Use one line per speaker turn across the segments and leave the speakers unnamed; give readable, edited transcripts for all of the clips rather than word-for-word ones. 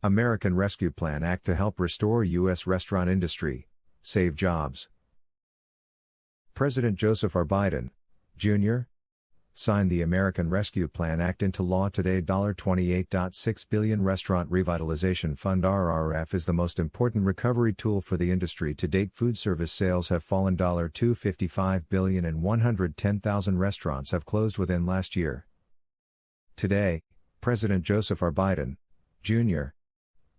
American Rescue Plan Act to help restore U.S. restaurant industry, save jobs. President Joseph R. Biden, Jr. signed the American Rescue Plan Act into law today. $28.6 billion Restaurant Revitalization Fund (RRF) is the most important recovery tool for the industry to date. Food service sales have fallen. $255 billion and 110,000 restaurants have closed within last year. Today, President Joseph R. Biden, Jr.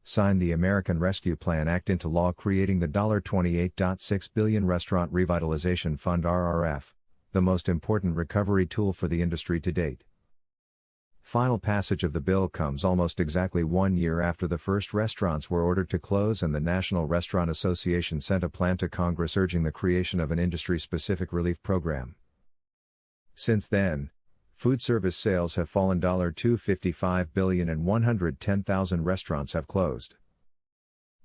signed the American Rescue Plan Act into law, creating the $28.6 billion Restaurant Revitalization Fund (RRF), the most important recovery tool for the industry to date. Final passage of the bill comes almost exactly 1 year after the first restaurants were ordered to close and the National Restaurant Association sent a plan to Congress urging the creation of an industry-specific relief program. Since then, food service sales have fallen. $255 billion and 110,000 restaurants have closed.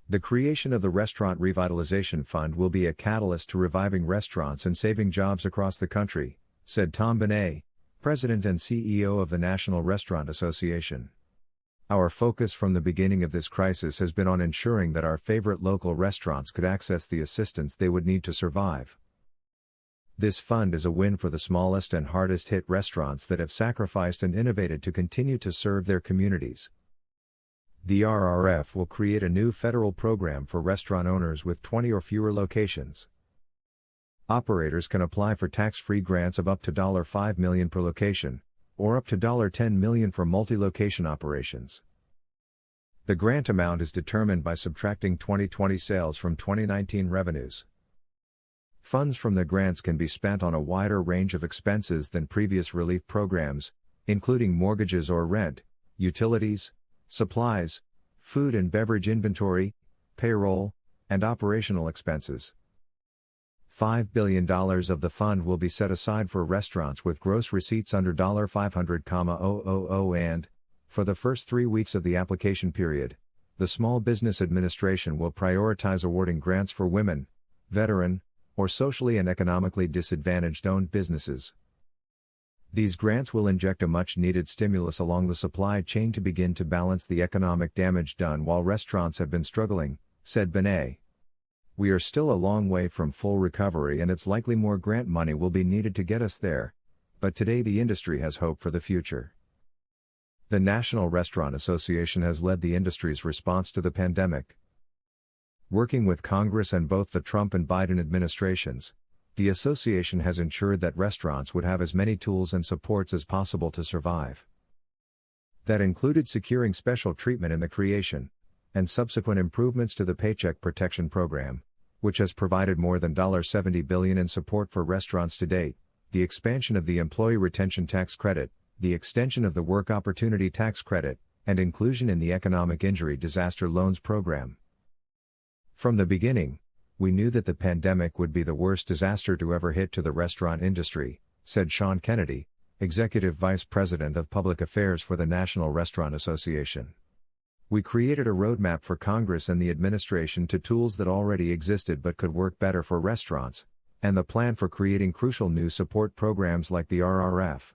The creation of the Restaurant Revitalization Fund will be a catalyst to reviving restaurants and saving jobs across the country, said Tom Benet, President and CEO of the National Restaurant Association. Our focus from the beginning of this crisis has been on ensuring that our favorite local restaurants could access the assistance they would need to survive. This fund is a win for the smallest and hardest hit restaurants that have sacrificed and innovated to continue to serve their communities. The RRF will create a new federal program for restaurant owners with 20 or fewer locations. Operators can apply for tax-free grants of up to $5 million per location, or up to $10 million for multi-location operations. The grant amount is determined by subtracting 2020 sales from 2019 revenues. Funds from the grants can be spent on a wider range of expenses than previous relief programs, including mortgages or rent, utilities, supplies, food and beverage inventory, payroll, and operational expenses. $5 billion of the fund will be set aside for restaurants with gross receipts under $500,000 and, for the first 3 weeks of the application period, the Small Business Administration will prioritize awarding grants for women, veteran, or socially and economically disadvantaged owned businesses. These grants will inject a much-needed stimulus along the supply chain to begin to balance the economic damage done while restaurants have been struggling, said Benet. We are still a long way from full recovery and it's likely more grant money will be needed to get us there, but today the industry has hope for the future. The National Restaurant Association has led the industry's response to the pandemic. Working with Congress and both the Trump and Biden administrations, the association has ensured that restaurants would have as many tools and supports as possible to survive. That included securing special treatment in the creation and subsequent improvements to the Paycheck Protection Program, which has provided more than $70 billion in support for restaurants to date, the expansion of the Employee Retention Tax Credit, the extension of the Work Opportunity Tax Credit, and inclusion in the Economic Injury Disaster Loans Program. From the beginning, we knew that the pandemic would be the worst disaster to ever hit to the restaurant industry, said Sean Kennedy, Executive Vice President of Public Affairs for the National Restaurant Association. We created a roadmap for Congress and the administration to tools that already existed but could work better for restaurants, and the plan for creating crucial new support programs like the RRF.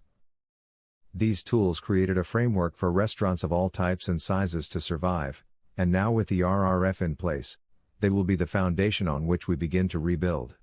These tools created a framework for restaurants of all types and sizes to survive, and now with the RRF in place, they will be the foundation on which we begin to rebuild.